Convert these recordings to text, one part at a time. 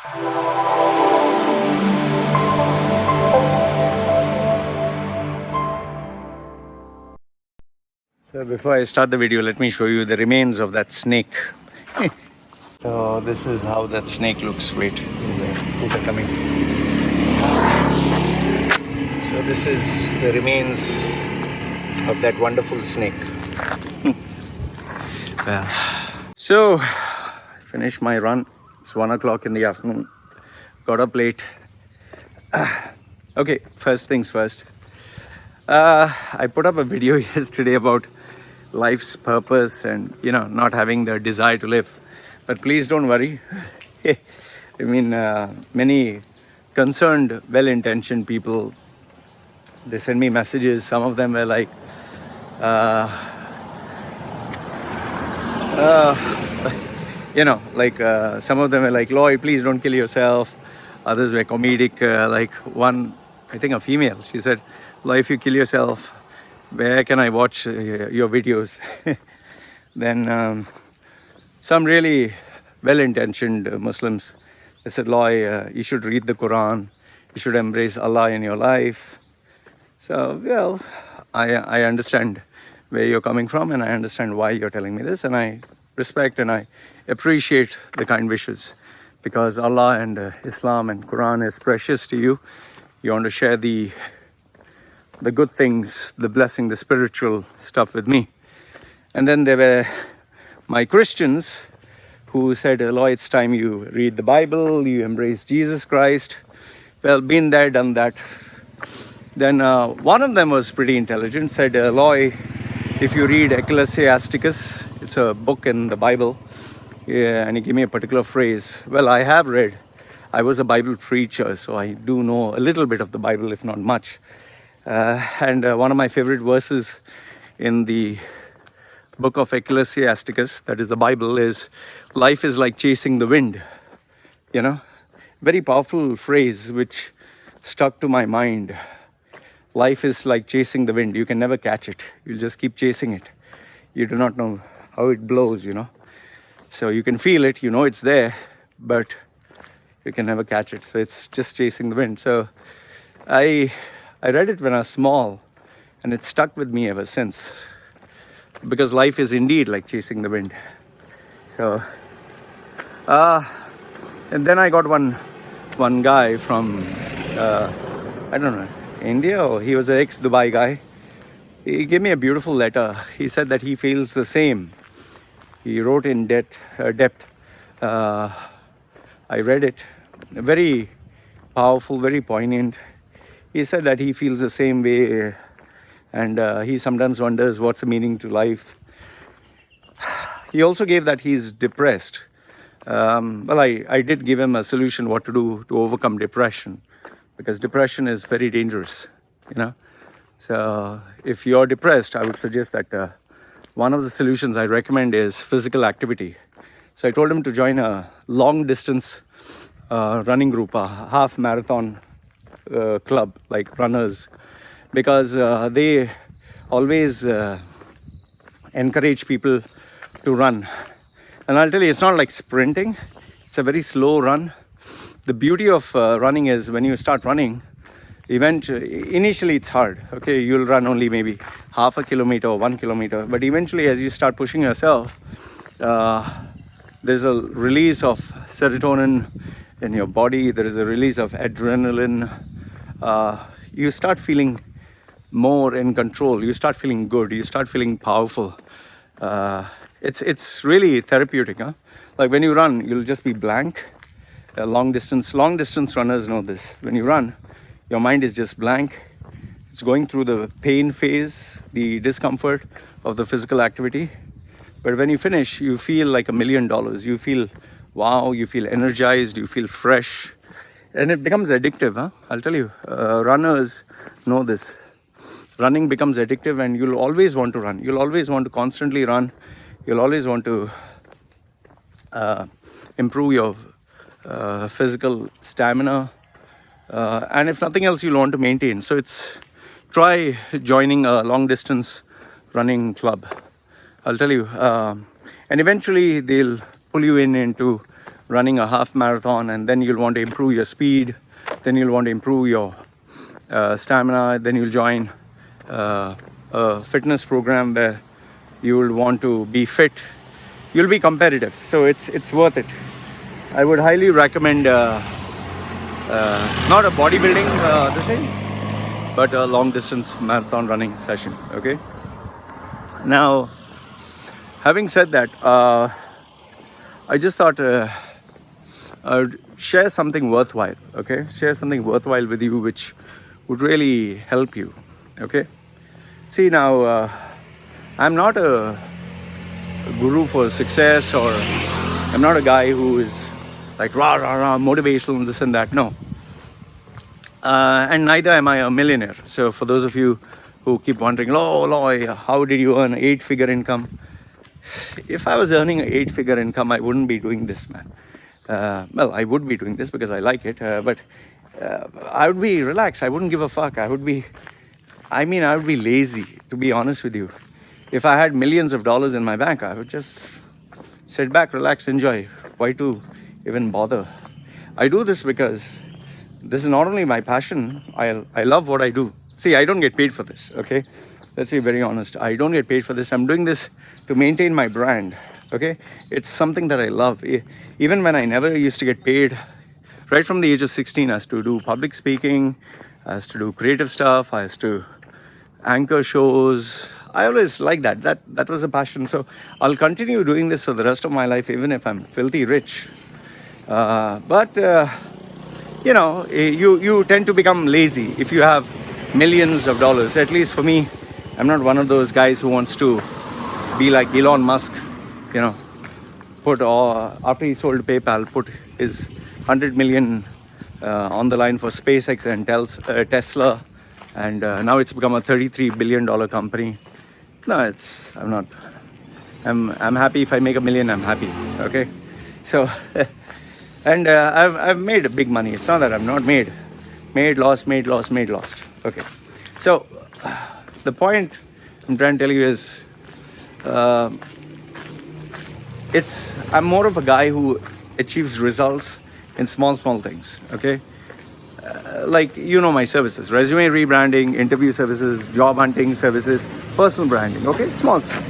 So before I start the video, let me show you the remains of that snake. So this is how that snake looks. Wait, there's a scooter coming. So this is the remains of that wonderful snake. Well, so finished my run. It's 1 o'clock in the afternoon. Got up late. Okay, first things first. I put up a video yesterday about life's purpose and not having the desire to live. But please don't worry. I mean, many concerned, well-intentioned people, they send me messages. Some of them were like, some of them were like, Loy, please don't kill yourself. Others were comedic. Like one, I think a female, she said, Loy, if you kill yourself, where can I watch your videos? Then some really well-intentioned Muslims, they said, Loy, you should read the Quran. You should embrace Allah in your life. So, well, I understand where you're coming from, and I understand why you're telling me this, and I respect and I appreciate the kind wishes, because Allah and Islam and Quran is precious to you. You want to share the good things, the blessing, the spiritual stuff with me. And then there were my Christians who said, Loy, it's time you read the Bible, you embrace Jesus Christ. Well, been there, done that. Then one of them was pretty intelligent, said, Loy, if you read Ecclesiasticus, it's a book in the Bible, yeah, and he gave me a particular phrase. Well, I have read. I was a Bible preacher, so I do know a little bit of the Bible, if not much. And one of my favorite verses in the book of Ecclesiasticus, that is the Bible, is life is like chasing the wind. Very powerful phrase which stuck to my mind. Life is like chasing the wind. You can never catch it. You just keep chasing it. You do not know how it blows, So you can feel it, it's there, but you can never catch it. So it's just chasing the wind. So I read it when I was small, and it stuck with me ever since. Because life is indeed like chasing the wind. So, and then I got one guy from, I don't know, India, or he was an ex-Dubai guy. He gave me a beautiful letter. He said that he feels the same. He wrote in depth. I read it. Very powerful, very poignant. He said that he feels the same way, and he sometimes wonders what's the meaning to life. He also gave that he's depressed. Well, I did give him a solution what to do to overcome depression, because depression is very dangerous, So if you're depressed, I would suggest that one of the solutions I recommend is physical activity. So I told him to join a long distance running group, a half marathon club, like runners, because they always encourage people to run. And I'll tell you, it's not like sprinting. It's a very slow run. The beauty of running is when you start running, initially it's hard. Okay, you'll run only maybe half a kilometer or 1 kilometer. But eventually, as you start pushing yourself, there's a release of serotonin in your body. There is a release of adrenaline. You start feeling more in control. You start feeling good. You start feeling powerful. It's really therapeutic. Like when you run, you'll just be blank. Long distance runners know this. When you run, your mind is just blank. It's going through the pain phase, the discomfort of the physical activity. But when you finish, you feel like $1 million. You feel wow, you feel energized, you feel fresh. And it becomes addictive. I'll tell you, runners know this. Running becomes addictive, and you'll always want to run. You'll always want to constantly run. You'll always want to improve your physical stamina. And if nothing else, you'll want to maintain. So try joining a long distance running club. I'll tell you. And eventually they'll pull you into running a half marathon, and then you'll want to improve your speed, then you'll want to improve your stamina, then you'll join a fitness program where you will want to be fit. You'll be competitive, so it's worth it. I would highly recommend not a bodybuilding this thing, but a long distance marathon running session. Okay. Now, having said that, I just thought I'd share something worthwhile. Okay, share something worthwhile with you, which would really help you. Okay. See, now I'm not a guru for success, or I'm not a guy who is like rah rah rah motivational and this and that. No. And neither am I a millionaire. So for those of you who keep wondering, oh Loy, how did you earn 8-figure income? If I was earning an 8-figure income, I wouldn't be doing this, man. Well, I would be doing this because I like it, but I would be relaxed. I wouldn't give a fuck. I would be lazy, to be honest with you. If I had millions of dollars in my bank, I would just sit back, relax, enjoy. Why to even bother? I do this because this is not only my passion, I love what I do. See, I don't get paid for this, okay? Let's be very honest. I don't get paid for this. I'm doing this to maintain my brand, okay? It's something that I love. Even when I never used to get paid, right from the age of 16, I used to do public speaking, I used to do creative stuff, I used to anchor shows. I always liked that. That was a passion. So I'll continue doing this for the rest of my life, even if I'm filthy rich. But you tend to become lazy if you have millions of dollars. At least for me, I'm not one of those guys who wants to be like Elon Musk, after he sold PayPal, put his 100 million on the line for SpaceX and Tesla, and now it's become a $33 billion company. No, I'm not. I'm happy if I make $1 million. I'm happy. Okay, so and I've made big money. It's not that I've not made lost. Okay, so the point I'm trying to tell you is, I'm more of a guy who achieves results in small things. Okay, like my services: resume rebranding, interview services, job hunting services, personal branding. Okay, small stuff.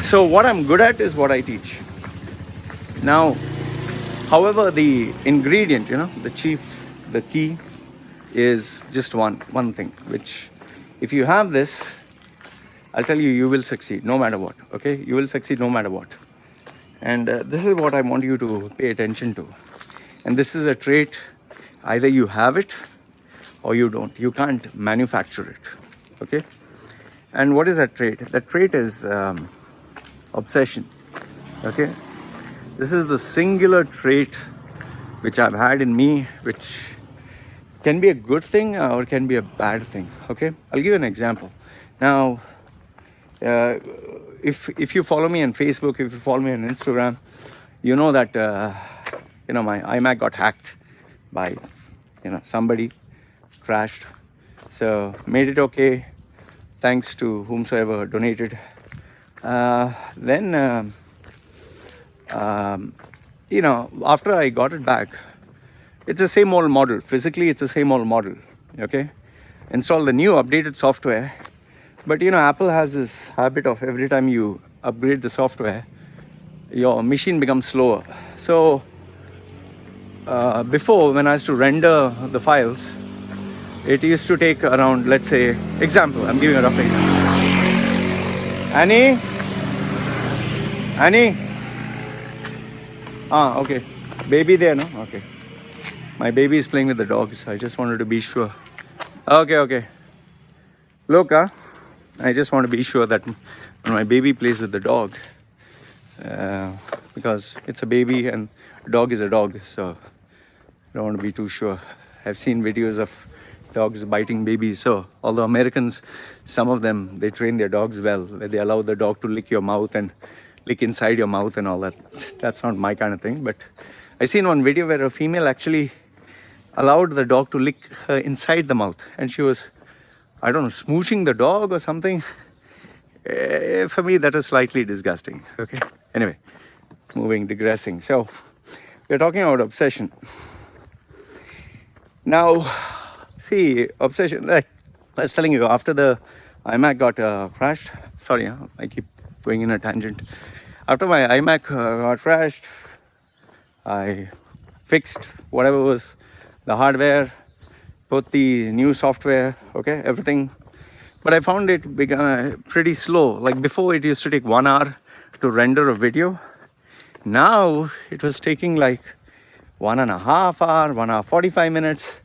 So what I'm good at is what I teach. Now, however, the ingredient, the key is just one thing, which if you have this, I'll tell you, you will succeed no matter what. Okay, you will succeed no matter what. And this is what I want you to pay attention to. And this is a trait, either you have it or you don't. You can't manufacture it. Okay. And what is that trait? That trait is obsession. Okay. This is the singular trait which I've had in me, which can be a good thing or can be a bad thing. Okay. I'll give you an example. Now, if you follow me on Facebook, if you follow me on Instagram, you know that my iMac got hacked by somebody, crashed. So made it okay, thanks to whomsoever donated. Then after I got it back, it's the same old model. Physically, it's the same old model. Okay, install the new updated software. But Apple has this habit of every time you upgrade the software, your machine becomes slower. So before, when I used to render the files, it used to take around, let's say, example, I'm giving a rough example. Annie? Okay. Baby there, no? Okay. My baby is playing with the dogs. I just wanted to be sure. Okay. Look, I just want to be sure that when my baby plays with the dog, because it's a baby and a dog is a dog, so I don't want to be too sure. I've seen videos of dogs biting babies. So although Americans, some of them, they train their dogs well, where they allow the dog to lick your mouth and lick inside your mouth and all that. That's not my kind of thing. But I seen one video where a female actually allowed the dog to lick her inside the mouth, and she was, I don't know, smooching the dog or something. For me, that is slightly disgusting. Okay. Anyway, moving, digressing. So we're talking about obsession. Now, see, obsession, like I was telling you, after the iMac got crashed, sorry, I keep going in a tangent. After my iMac got crashed, I fixed whatever was the hardware, put the new software, okay, everything. But I found it became pretty slow. Like before, it used to take 1 hour to render a video. Now it was taking like 1.5 hours, 1 hour 45 minutes.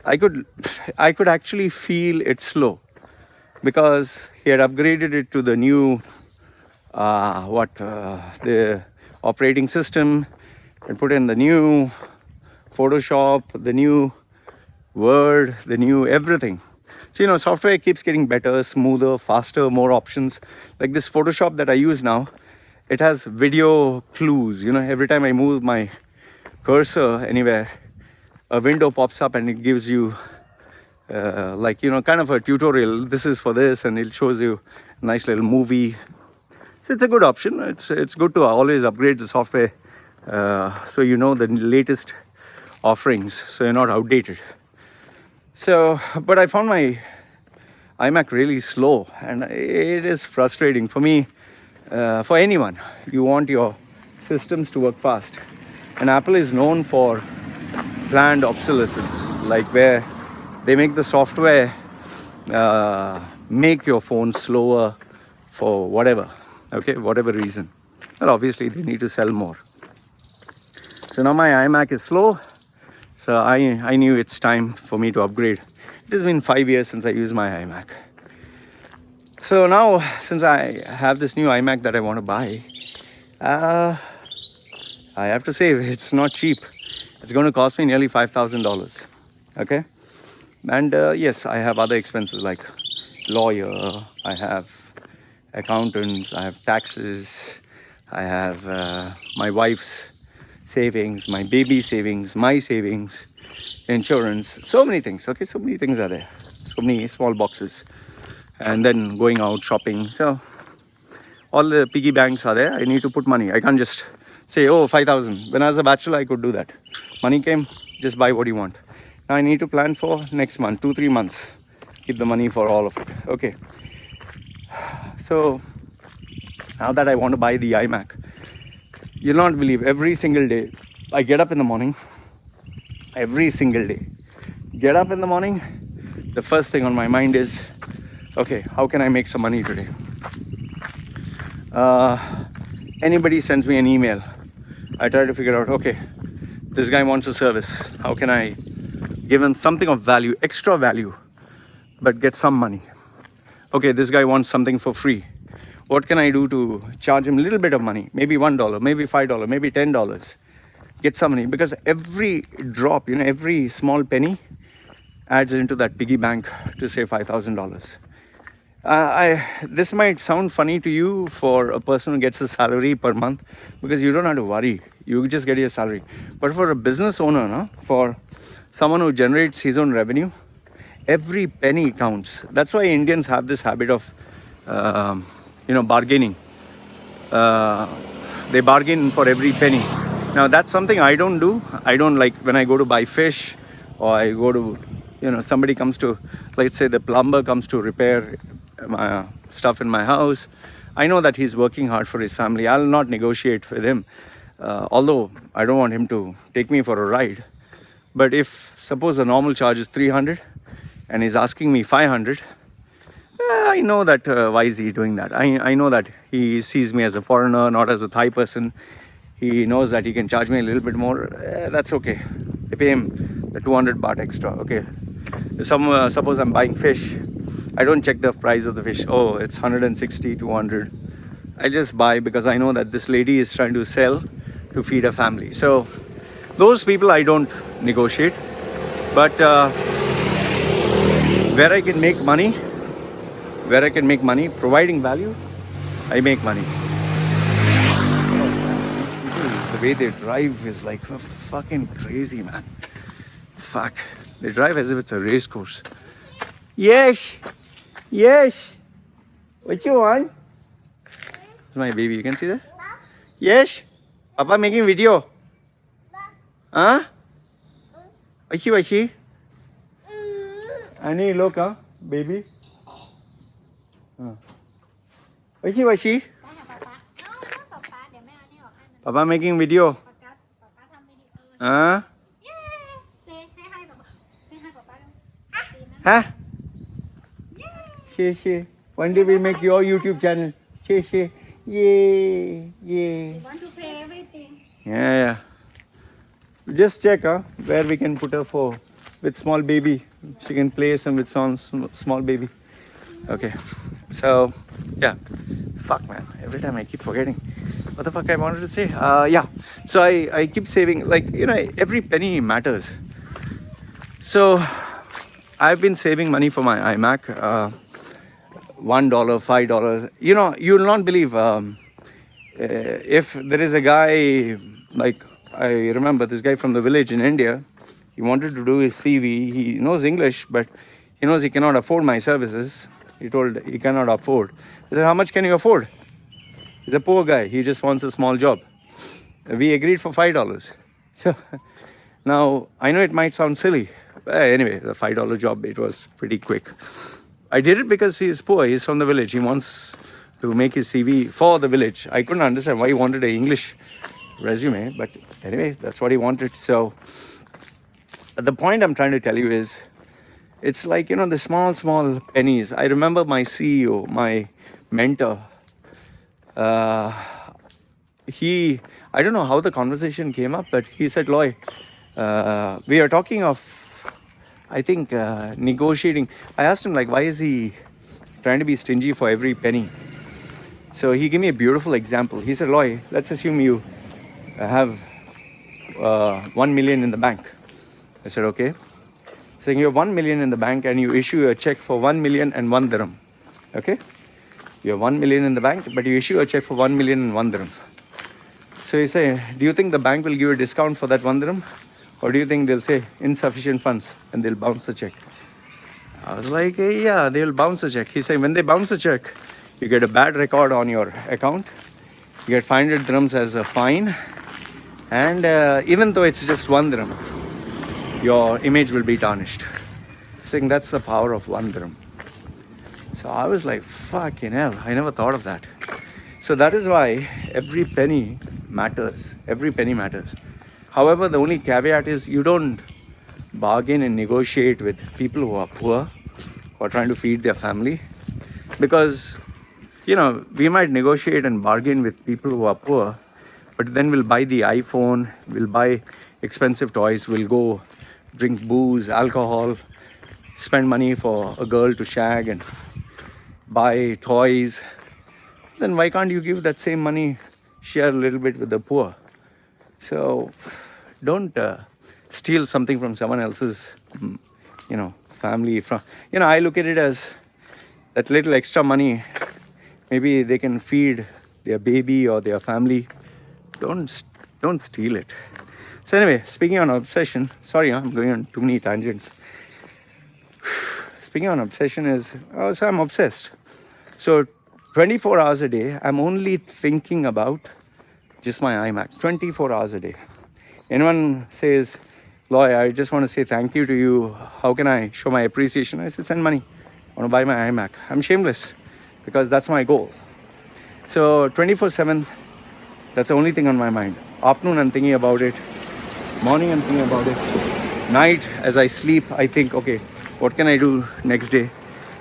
I could actually feel it slow because he had upgraded it to the new the operating system and put in the new Photoshop, the new Word, the new everything. So software keeps getting better, smoother, faster, more options. Like this Photoshop that I use now, it has video clues. Every time I move my cursor anywhere, a window pops up and it gives you kind of a tutorial. This is for this, and it shows you a nice little movie. So it's a good option. It's good to always upgrade the software so the latest offerings, so you're not outdated. So, but I found my iMac really slow, and it is frustrating for me. For anyone, you want your systems to work fast, and Apple is known for planned obsolescence, like where they make the software make your phone slower for whatever reason. Well, obviously they need to sell more. So now my iMac is slow. So I knew it's time for me to upgrade. It has been 5 years since I used my iMac. So now, since I have this new iMac that I want to buy, I have to say it's not cheap. It's going to cost me nearly $5,000. Okay? And yes, I have other expenses like lawyer, I have accountants, I have taxes, I have my wife's savings, my baby savings, my savings, insurance, so many things. Okay, so many things are there, so many small boxes, and then going out shopping. So all the piggy banks are there. I need to put money. I can't just say, oh, 5,000. When I was a bachelor, I could do that. Money came, just buy what you want. Now I need to plan for next month, 2-3 months. Keep the money for all of it. Okay. So now that I want to buy the iMac, you'll not believe, every single day I get up in the morning. Every single day, get up in the morning, the first thing on my mind is, okay, how can I make some money today? Anybody sends me an email, I try to figure out, okay, this guy wants a service. How can I give him something of value, extra value, but get some money? Okay, this guy wants something for free. What can I do to charge him a little bit of money? Maybe $1, maybe $5, maybe $10. Get some money, because every drop, every small penny adds into that piggy bank to say $5,000. This might sound funny to you for a person who gets a salary per month, because you don't have to worry. You just get your salary. But for a business owner, for someone who generates his own revenue, every penny counts. That's why Indians have this habit of, bargaining. They bargain for every penny. Now that's something I don't do. I don't like when I go to buy fish, or I go to, somebody comes to, let's say the plumber comes to repair my stuff in my house. I know that he's working hard for his family. I'll not negotiate with him, although I don't want him to take me for a ride. But if suppose the normal charge is 300 and he's asking me 500, I know that why is he doing that? I know that he sees me as a foreigner, not as a Thai person. He knows that he can charge me a little bit more. That's okay. I pay him the 200 baht extra. Okay. If suppose I'm buying fish, I don't check the price of the fish. Oh, it's 160, 200. I just buy because I know that this lady is trying to sell to feed her family. So those people I don't negotiate. But where I can make money, providing value, I make money. The way they drive is like fucking crazy, man. Fuck. They drive as if it's a race course. Yes. What you want? It's my baby. You can see that? Yes. Papa making video. Huh? Washi. Ani look, huh? Baby. Washi. Papa making video. Huh? Huh? She. One day we'll make your YouTube channel. She. Yay. You want to pay everything. Yeah. Just check where we can put her with small baby. She can play some with small baby. Okay. So, yeah. Fuck, man. Every time I keep forgetting. What the fuck I wanted to say? Yeah. So I keep saving. Like, every penny matters. So, I've been saving money for my iMac. $1, $5. You'll not believe if there is a guy, like, I remember this guy from the village in India. He wanted to do his CV. He knows English, but he knows he cannot afford my services. He told he cannot afford. I said, how much can you afford? He's a poor guy. He just wants a small job. We agreed for $5. So now I know it might sound silly. Anyway, the $5 job, it was pretty quick. I did it because he is poor. He's from the village. He wants to make his CV for the village. I couldn't understand why he wanted an English resume, but anyway, that's what he wanted. So the point I'm trying to tell you is, it's like, the small pennies. I remember my CEO, my mentor, I don't know how the conversation came up, but he said, Loy, we are talking of, I think, negotiating. I asked him, like, why is he trying to be stingy for every penny? So he gave me a beautiful example. He said, Loy, let's assume you have 1 million in the bank. I said, okay. So you have 1 million in the bank and you issue a check for 1 million and 1 dirham. Okay? You have 1 million in the bank, but you issue a check for 1 million and 1 dirham. So you say, do you think the bank will give a discount for that 1 dirham? Or do you think they'll say insufficient funds and they'll bounce the check? I was like, hey, yeah, they'll bounce the check. He said, when they bounce the check, you get a bad record on your account. You get 500 dirhams as a fine. And even though it's just 1 dirham, your image will be tarnished. Saying that's the power of 1 dirham. So I was like, fucking hell, I never thought of that. So that is why every penny matters. Every penny matters. However, the only caveat is you don't bargain and negotiate with people who are poor, who are trying to feed their family. Because, we might negotiate and bargain with people who are poor, but then we'll buy the iPhone, we'll buy expensive toys, we'll go drink booze, alcohol, spend money for a girl to shag and buy toys. Then why can't you give that same money, share a little bit with the poor? So don't steal something from someone else's, family. I look at it as that little extra money, maybe they can feed their baby or their family. Don't steal it. So anyway, speaking on obsession, sorry, I'm going on too many tangents. Speaking on obsession so I'm obsessed. So 24 hours a day, I'm only thinking about just my iMac, 24 hours a day. Anyone says, Loy, I just want to say thank you to you. How can I show my appreciation? I said, send money. I want to buy my iMac. I'm shameless because that's my goal. So 24/7, that's the only thing on my mind. Afternoon, I'm thinking about it. Morning, I'm thinking about it. Night, as I sleep, I think, okay, what can I do next day?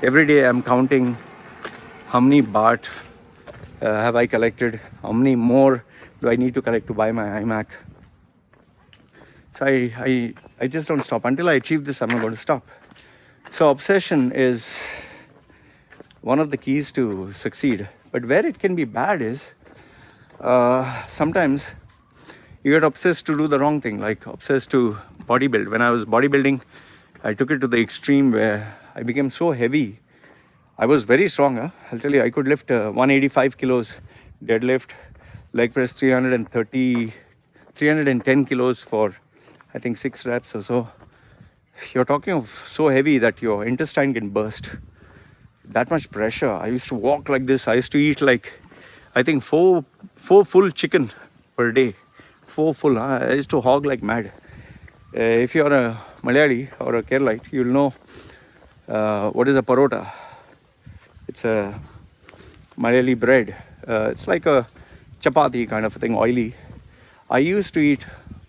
Every day, I'm counting how many baht have I collected, how many more do I need to collect to buy my iMac. So I just don't stop. Until I achieve this, I'm not going to stop. So obsession is one of the keys to succeed. But where it can be bad is sometimes you get obsessed to do the wrong thing, like obsessed to bodybuild. When I was bodybuilding, I took it to the extreme where I became so heavy. I was very strong. I'll tell you, I could lift 185 kilos, deadlift, leg press 310 kilos for, I think, 6 reps or so. You're talking of so heavy that your intestine can burst. That much pressure. I used to walk like this. I used to eat like, I think, four full chicken per day. 4 full. I used to hog like mad. If you're a Malayali or a Keralite, you'll know what is a parota. It's a Malayali bread. It's like a chapati kind of a thing, oily. I used to eat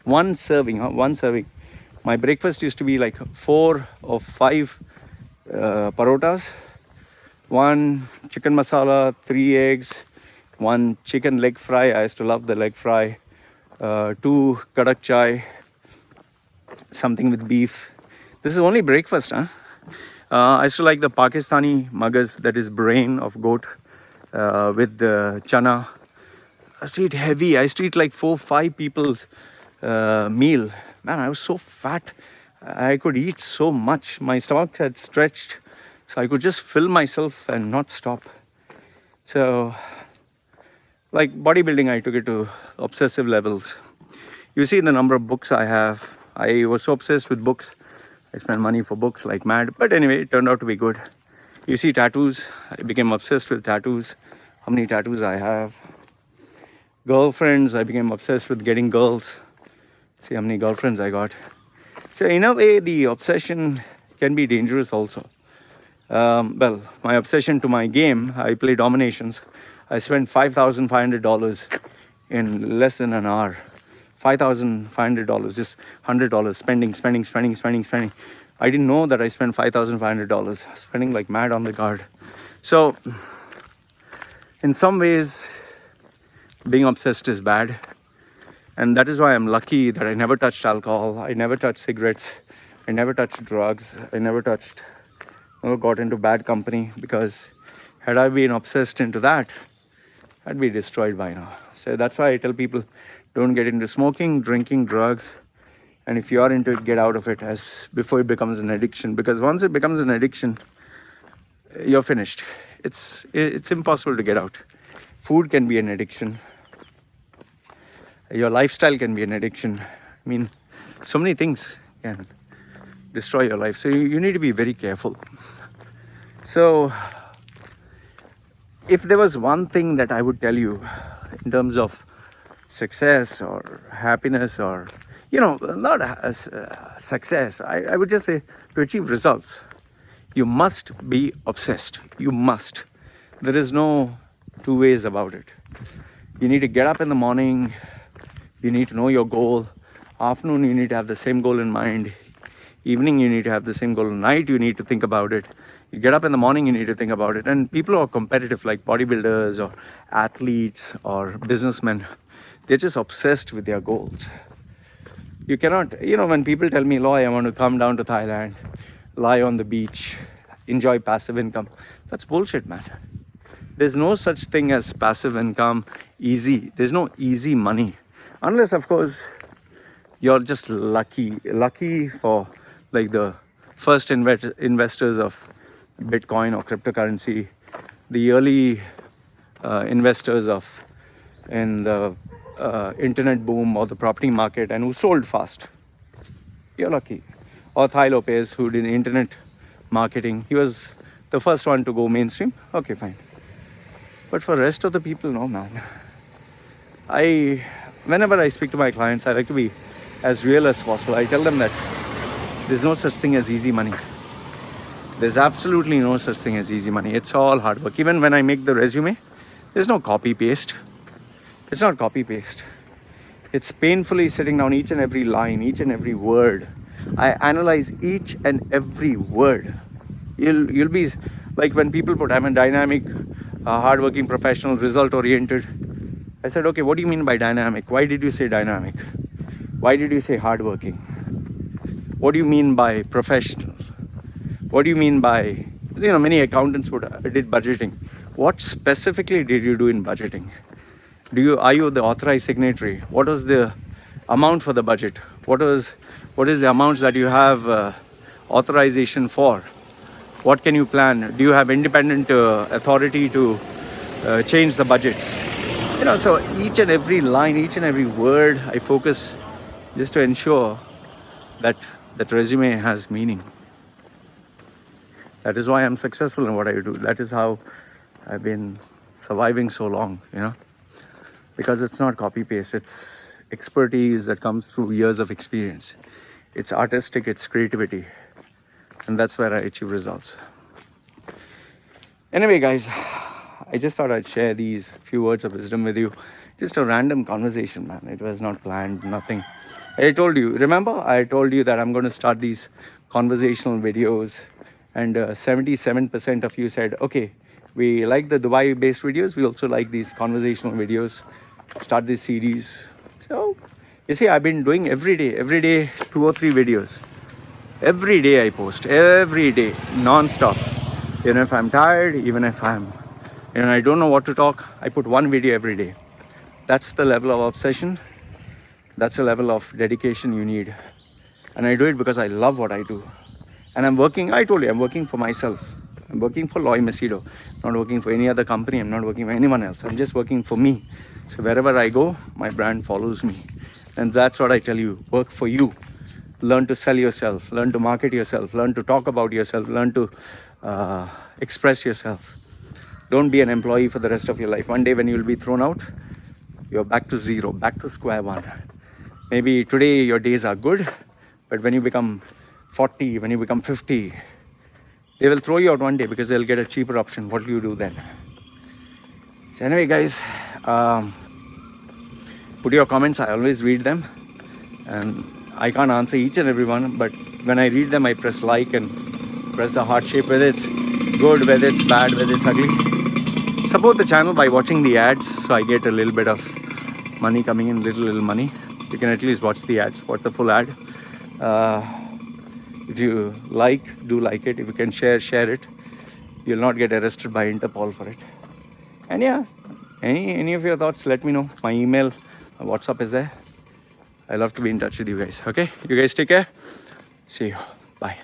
one serving. My breakfast used to be like 4 or 5 parotas, 1 chicken masala, 3 eggs, 1 chicken leg fry. I used to love the leg fry. 2 kadak chai, something with beef. This is only breakfast, huh? I used to like the Pakistani magas, that is brain of goat with the chana. I used to eat heavy. I used to eat like 4-5 people's meal. Man, I was so fat. I could eat so much. My stomach had stretched, so I could just fill myself and not stop. So, like bodybuilding, I took it to obsessive levels. You see the number of books I have. I was so obsessed with books. I spent money for books like mad. But anyway, it turned out to be good. You see tattoos. I became obsessed with tattoos. How many tattoos I have. Girlfriends. I became obsessed with getting girls. See how many girlfriends I got. So in a way, the obsession can be dangerous also. Well, my obsession to my game, I play dominations. I spent $5,500 in less than an hour. $5,500, just $100, spending. I didn't know that I spent $5,500, spending like mad on the card. So, in some ways, being obsessed is bad. And that is why I'm lucky that I never touched alcohol, I never touched cigarettes, I never touched drugs, I never got into bad company, because had I been obsessed into that, I'd be destroyed by now. So that's why I tell people, don't get into smoking, drinking, drugs, and if you are into it, get out of it before it becomes an addiction. Because once it becomes an addiction, you're finished. It's impossible to get out. Food can be an addiction. Your lifestyle can be an addiction. I mean, so many things can destroy your life. So you need to be very careful. So if there was one thing that I would tell you in terms of success or happiness, or, not as success, I would just say, to achieve results, you must be obsessed. You must. There is no two ways about it. You need to get up in the morning. You need to know your goal. Afternoon, you need to have the same goal in mind. Evening, you need to have the same goal. Night, you need to think about it. You get up in the morning, you need to think about it. And people who are competitive, like bodybuilders or athletes or businessmen, they're just obsessed with their goals. You cannot, when people tell me, Loy, I want to come down to Thailand, lie on the beach, enjoy passive income, that's bullshit, man. There's no such thing as passive income, easy. There's no easy money. Unless, of course, you're just lucky for like the first investors of Bitcoin or cryptocurrency, the early investors in the internet boom or the property market, and who sold fast. You're lucky. Or Thai Lopez, who did internet marketing. He was the first one to go mainstream. Okay, fine. But for the rest of the people, no, man. Whenever I speak to my clients, I like to be as real as possible. I tell them that there's no such thing as easy money. There's absolutely no such thing as easy money. It's all hard work. Even when I make the resume, there's no copy paste. It's not copy paste. It's painfully sitting down each and every line, each and every word. I analyze each and every word. You'll be like, when people put, I'm a dynamic, hardworking professional, result oriented. I said, okay, what do you mean by dynamic? Why did you say dynamic? Why did you say hardworking? What do you mean by professional? What do you mean by, many accountants did budgeting. What specifically did you do in budgeting? Are you the authorized signatory? What was the amount for the budget? What is the amounts that you have authorization for? What can you plan? Do you have independent authority to change the budgets? So each and every line, each and every word, I focus just to ensure that that resume has meaning. That is why I'm successful in what I do. That is how I've been surviving so long, because it's not copy paste. expertise that comes through years of experience. It's artistic, it's creativity. And that's where I achieve results. Anyway, guys, I just thought I'd share these few words of wisdom with you. Just a random conversation, man. It was not planned, nothing. I told you, remember? I told you that I'm going to start these conversational videos. And 77% of you said, okay, we like the Dubai-based videos. We also like these conversational videos. Start this series. So, you see, I've been doing every day, 2 or 3 videos. Every day I post, every day, non-stop. Even if I'm tired, even if I don't know what to talk, I put one video every day. That's the level of obsession. That's the level of dedication you need. And I do it because I love what I do. And I'm working, I told you, I'm working for myself. I'm working for Loy Machedo. I'm not working for any other company. I'm not working for anyone else. I'm just working for me. So wherever I go, my brand follows me. And that's what I tell you, work for you. Learn to sell yourself, learn to market yourself, learn to talk about yourself, learn to express yourself. Don't be an employee for the rest of your life. One day when you will be thrown out, you're back to zero, back to square one. Maybe today your days are good, but when you become 40, when you become 50, they will throw you out one day because they'll get a cheaper option. What do you do then? So anyway, guys, put your comments. I always read them. And I can't answer each and every one, but when I read them, I press like and press the heart shape, whether it's good, whether it's bad, whether it's ugly. Support the channel by watching the ads, so I get a little bit of money coming in, little money. You can at least watch the ads, watch the full ad. If you like, do like it. If you can share it. You'll not get arrested by Interpol for it. And yeah, any of your thoughts, let me know. My email, my WhatsApp is there. I love to be in touch with you guys. Okay, you guys take care. See you. Bye.